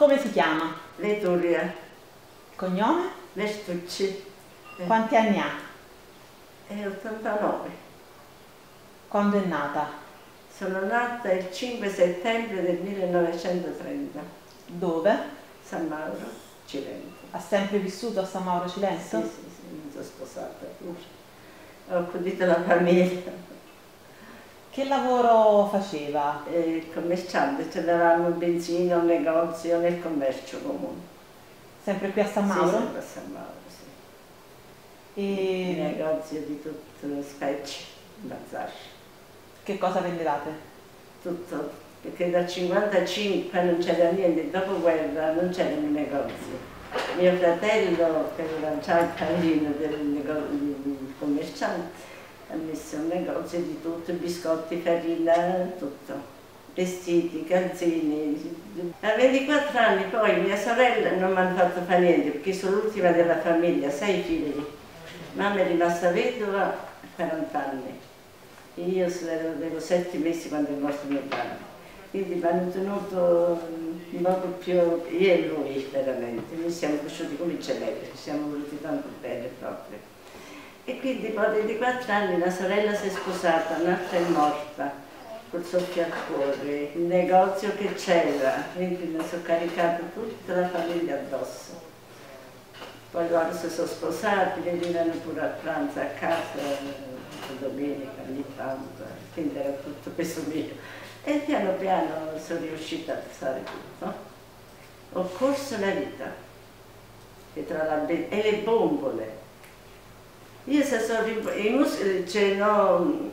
Come si chiama? Veturia, Cognome? Vertucci, Quanti anni ha? è 89. Quando è nata? Sono nata il 5 settembre del 1930, Dove? San Mauro, Cilento. Ha sempre vissuto a San Mauro Sì, Cilento? sì, sì, mi sono sposata pure. Ho accudito la famiglia. Che lavoro faceva? Commerciante, avevamo un benzina, un negozio nel commercio comune. Sempre qui a San Sì, Mauro? sempre a San Mauro, sì. E Negozio di tutto, specie, bazar, che cosa vendevate? tutto. Perché dal 55 non c'era niente, dopo guerra non c'era un negozio. Mio fratello, che era già il padrino del commerciante, ha messo un negozio di tutto, biscotti, farina, tutto, vestiti, calzini. A 24 anni poi mia sorella non mi hanno fatto fare niente perché sono l'ultima della famiglia, 6 figli. Mamma è rimasta vedova a 40 anni e io avevo 7 mesi quando è morto mio padre. Quindi mi hanno tenuto un poco più, io e lui veramente, noi siamo cresciuti come gemelli, ci siamo voluti tanto bene proprio. E quindi poi a 24 anni la sorella si è sposata, un'altra è morta, col soffio al cuore, il negozio che c'era, quindi mi sono caricata tutta la famiglia addosso. Poi loro si sono sposati, venivano pure a pranzo a casa, la domenica ogni tanto, quindi era tutto peso mio. E piano piano sono riuscita a alzare tutto. Ho corso la vita, e le bombole. Io se sono cioè, no,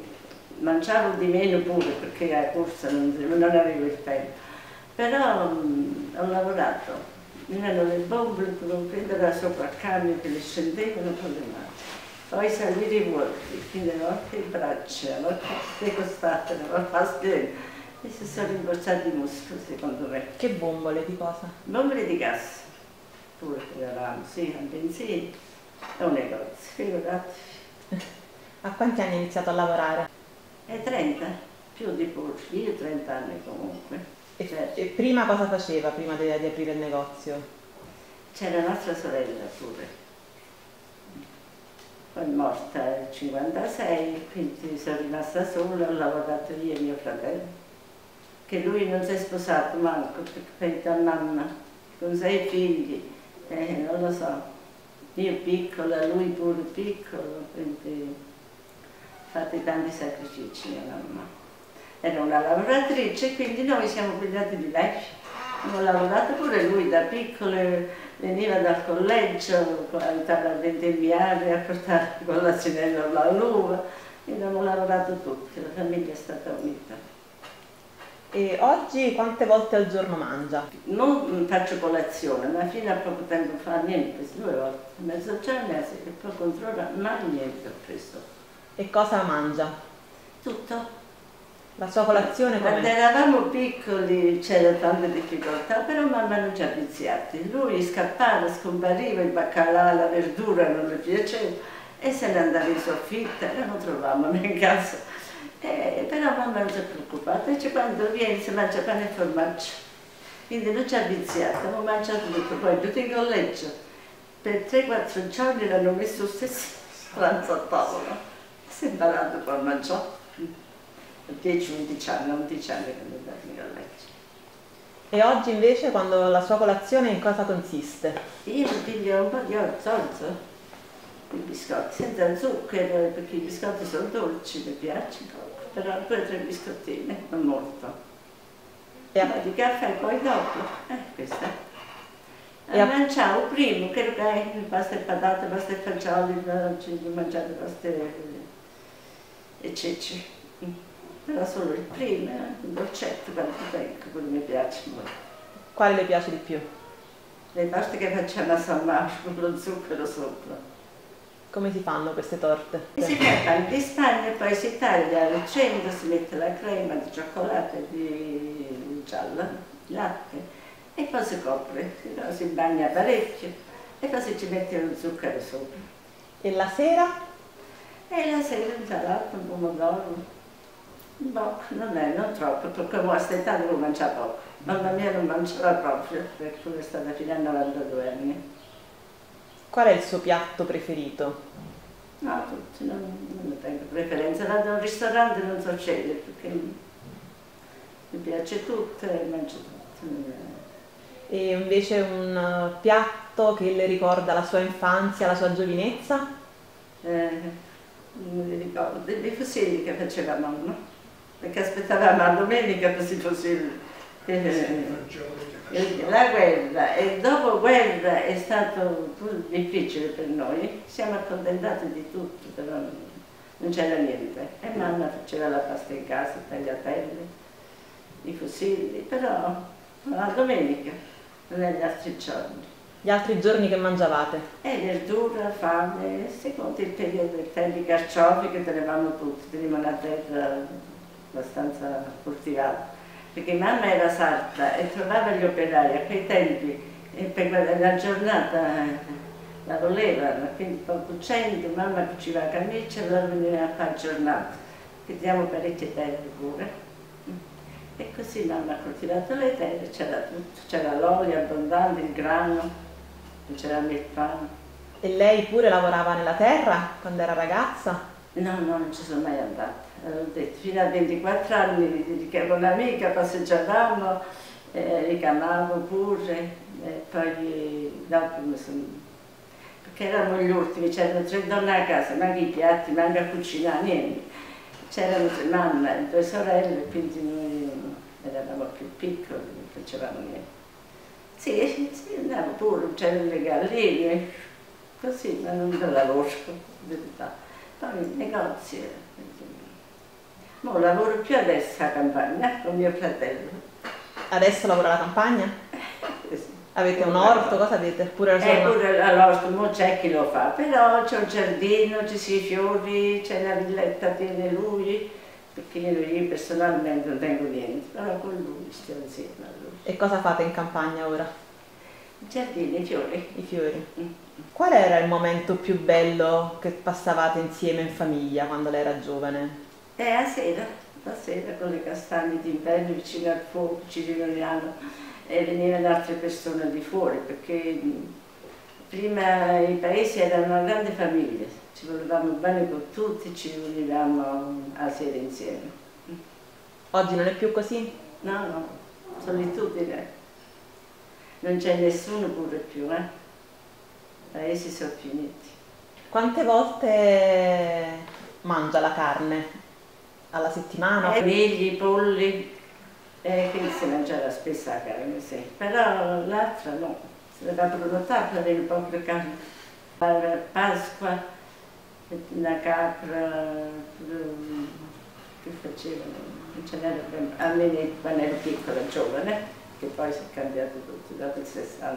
mangiavo di meno pure perché a corsa non avevo il tempo, però ho lavorato, mi erano le bombole, potevo prendere sopra il camion che le scendevano con le mani, poi salire i volti, quindi a volte le braccia, a volte le costate, a volte e si sono rimborsati i muscoli secondo me. Che bombole, di cosa? Bombole di gas, pure eravamo, sì, a benzina, è un negozio, figurati. A quanti anni ha iniziato a lavorare? È 30, più di pure, io 30 anni comunque. E prima cosa faceva, prima di aprire il negozio? C'era nostra sorella pure, poi è morta nel 56, quindi sono rimasta sola, ho lavorato io e mio fratello, che lui non si è sposato manco, perché pensa a mamma, con 6 figli, non lo so, io piccola, lui pure piccolo, quindi ha fatto tanti sacrifici mia mamma. Era una lavoratrice, quindi noi siamo pigliati di lei. Abbiamo lavorato pure lui da piccolo, veniva dal collegio a aiutare a vendemmiare, a portare con l'asinello all'uva, quindi abbiamo lavorato tutti, la famiglia è stata unita. E oggi quante volte al giorno mangia? Non faccio colazione, ma fino a poco tempo fa niente, 2 volte, mezzogiorno e poi controlla, mai niente ho preso. E cosa mangia? Tutto. La sua colazione Quando com'è? eravamo piccoli c'era tante difficoltà, però mamma non ci ha viziati. Lui scappava, scompariva, il baccalà, la verdura non le piaceva e se ne andava in soffitta e non trovavamo in casa. Però mamma non si è preoccupata, dice quando viene si mangia pane e formaggio. Quindi non ci ha viziato, abbiamo mangiato tutto, poi tutti in collegio. Per 3-4 giorni l'hanno messo lo stesso pranzo a tavola. Si è imparato poi a mangiare. 10-11 anni, 11 anni che mi è andato in collegio. E oggi invece, quando la sua colazione, in cosa consiste? Io mi piglio un po' di orzo, i biscotti, senza zucchero, perché i biscotti sono dolci, mi piacciono, però 2 o 3 biscottine, non molto. E un po' di caffè poi dopo, questo è. Mangiavo prima, che pasta e patate, pasta e fagioli, ho mangiato pasta e ceci. Però solo il primo, un dolcetto quando tengo, quello mi piace molto. Quale le piace di più? Le paste che facciamo a San Mauro con lo zucchero sopra. Come si fanno queste torte? Si fa pane di Spagna e poi si taglia al centro, si mette la crema di cioccolato e di gialla, latte e poi si copre, si bagna parecchio e poi si ci mette lo zucchero sopra. E la sera? E la sera insalata, un pomodoro. Boh, non troppo, perché come a quest'età devo mangiare poco. Mamma mia non mangiava proprio, perché è stata fino a 92 anni. Qual è il suo piatto preferito? No, tutti, non ne tengo preferenza. Vado al ristorante e non so scegliere, perché mi piace tutto e mangio tutto. E invece un piatto che le ricorda la sua infanzia, la sua giovinezza? Non mi ricordo, dei fusilli che faceva mamma, perché aspettavamo la domenica per i fusilli. La guerra e dopo guerra è stato difficile per noi, siamo accontentati di tutto, però non c'era niente. E mamma faceva la pasta in casa, i tagliatelle, i fusilli, però la domenica, non negli altri giorni. Gli altri giorni che mangiavate? E verdura, fame, secondo il periodo del tempo, i carciofi che tenevamo tutti, tenevamo una terra abbastanza coltivata. Perché mamma era sarda e trovava gli operai a quei tempi e per la giornata la volevano, quindi poco cento, mamma cuciva la camicia e loro venivano a fare giornata, che diamo parecchie terre pure. E così mamma ha coltivato le terre, c'era tutto, c'era l'olio abbondante, il grano, c'era il pane. E lei pure lavorava nella terra quando era ragazza? No, non ci sono mai andata. Ho detto, fino a 24 anni con un'amica passeggiavamo, ricamavo pure, e poi dopo mi sono... perché eravamo gli ultimi, c'erano 3 donne a casa, manca i piatti, manca a cucinare, niente. C'erano mamma e 2 sorelle, quindi noi eravamo più piccoli, non facevamo niente. Sì, andavo pure, c'erano le galline, così, ma non da lavoro, in verità. Poi i negozi. Non lavoro più adesso a campagna con mio fratello. Adesso lavora alla campagna? Sì. Avete un orto? Cosa avete? Pure all'orto, non c'è chi lo fa, però c'è un giardino, ci sono i fiori, c'è la villetta, tiene lui, perché io personalmente non tengo niente, però con lui stiamo insieme a lui. E cosa fate in campagna ora? Il giardino, i fiori. I fiori. Qual era il momento più bello che passavate insieme in famiglia quando lei era giovane? La sera con le castagne d'inverno vicino al fuoco ci riuniamo e venivano altre persone di fuori, perché prima i paesi erano una grande famiglia, ci volevamo bene con tutti, ci riunivamo a sera insieme. Oggi non è più così? No, solitudine. Non c'è nessuno pure più, I paesi sono finiti. Quante volte mangia la carne? Alla settimana? Conigli, polli, quindi si mangiava spesso la carne, sì. Però l'altra no, si doveva prenotare per avere un po' di carne. La Pasqua, una capra, che facevano? Non ce n'era almeno quando ero piccola, giovane, che poi si è cambiato tutto, dopo il 60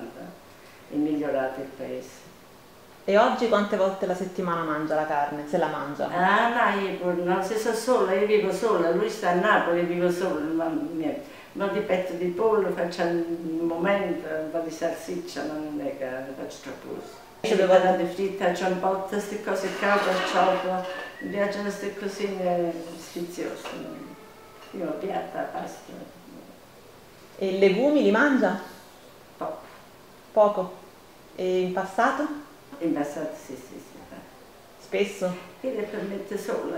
è migliorato il paese. E oggi quante volte la settimana mangia la carne, se la mangia? Ah, no, io no, se sono sola, io vivo sola, lui sta a Napoli, io vivo sola, niente. Un po' di petto di pollo, faccio un momento, un po' di salsiccia, ma non è che ne faccio troppo uso. C'è le patate fritte, c'è un po' di queste cose cacio, mi piacciono queste cosine sfiziose. Io ho piatta, pasta. E legumi li mangia? Poco. Poco. E in passato? In passato sì. Spesso? E le permette solo,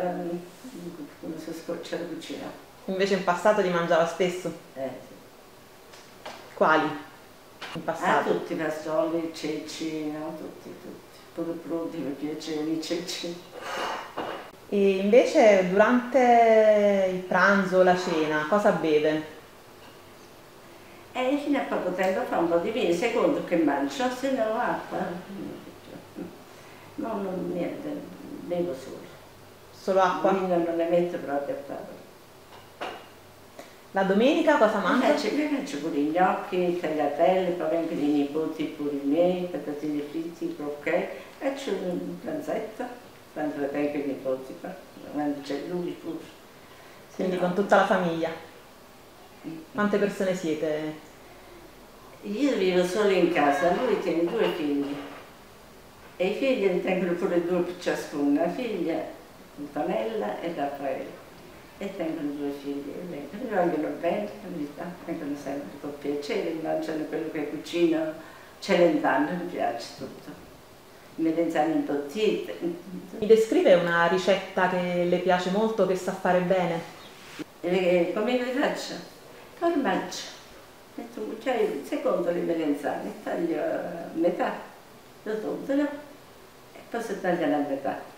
come si scoccia la cucina. Invece in passato li mangiava spesso? Sì. Quali? In passato? Tutti i fagioli, i ceci, no? Tutti. Pure pronti, mi piacevano i ceci. E invece durante il pranzo o la cena cosa beve? Fino a poco tempo fa un po' di vino, secondo che mangio, se no acqua. No, niente, bevo solo. Solo acqua? Il vino non ne metto proprio a tavola. La domenica cosa mangia? Mi faccio pure i gnocchi, tagliatelle, poi vengono i nipoti pure i miei, patatine fritte, crocchè. Faccio un pranzetto, quando vengono i nipoti qua, quando c'è lui pure. Quindi con tutta la famiglia. Quante persone siete? Io vivo solo in casa, lui tiene 2 figli. E i figli ne tengono pure 2 per ciascuna, una figlia, Antonella e Raffaele. e tengono due figli, e vengono, mi vogliono bene, vengono sempre con piacere, mangiano quello che cucino, Celentano, mi piace tutto, melanzane imbottite. Mi descrive una ricetta che le piace molto, che sa fare bene? Come le faccio? Formaggio, metto un cucchiaio, secondo le melanzane, taglio a metà, lo tondolo e poi si tagliano a metà.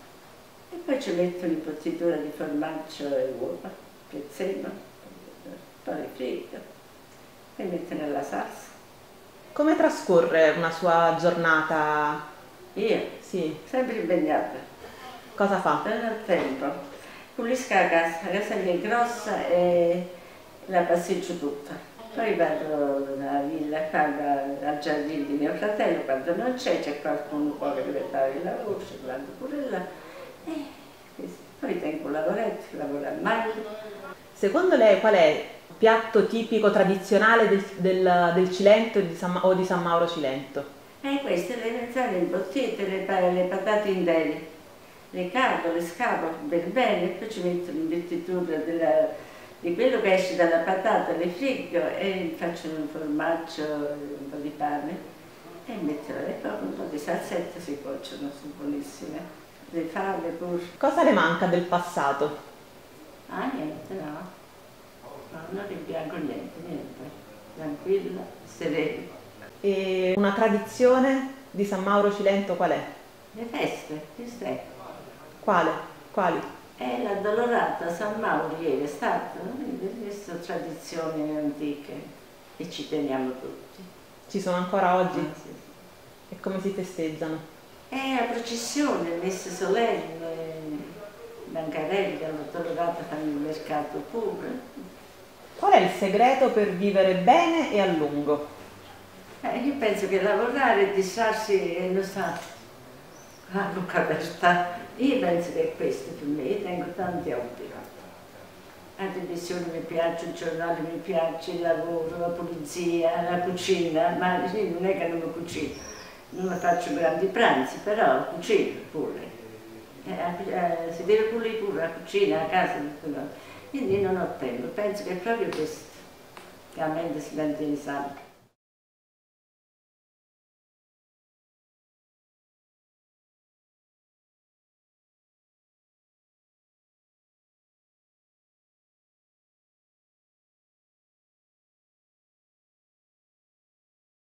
E poi ci metto un'imbottitura di formaggio e uova, prezzemolo, poi le frigo e metto nella salsa. Come trascorre una sua giornata? Io, Sì, sempre impegnata, cosa fa? non ho tempo. Pulisco la casa mia è grossa e la passeggio tutta. Poi vado nella villa, qua al giardino di mio fratello, quando non c'è qualcuno può che deve fare il lavoro, ci vado pure là. Poi tengo un lavoretto, lavoro a maglia. Secondo lei qual è il piatto tipico tradizionale del Cilento o di San Mauro Cilento? Queste le melanzane imbottite, le patate interne, le capo, le scapo per bene, e poi ci metto l'imbottitura di quello che esce dalla patata, le friggo e faccio un formaggio, un po' di pane e metto le poi un po' di salsetta, si cuociono, sono buonissime. Le fave pure. Cosa le manca del passato? Ah, niente, no. No, non rimpiango niente, niente. Tranquilla, serena. E una tradizione di San Mauro Cilento qual è? Le feste, che stai? Quale? Quali? L'addolorata San Mauro ieri è stata, queste sono tradizioni antiche e ci teniamo tutti. Ci sono ancora oggi? Ah, sì. E come si festeggiano? La processione, messe solenne, bancarelli, l'addolorata fanno il mercato pure. Qual è il segreto per vivere bene e a lungo? Io penso che lavorare e distrarsi non sta a bocca aperta. Io penso che è questo per me, io tengo tanti hobby. La televisione mi piace, il giornale mi piace, il lavoro, la pulizia, la cucina, ma io non è che non mi cucino, non faccio grandi pranzi, però cucino pure. Si deve pulire pure la cucina, la casa, tutto. Quindi io non ho tempo, penso che è proprio questo che la mente si mantiene sana.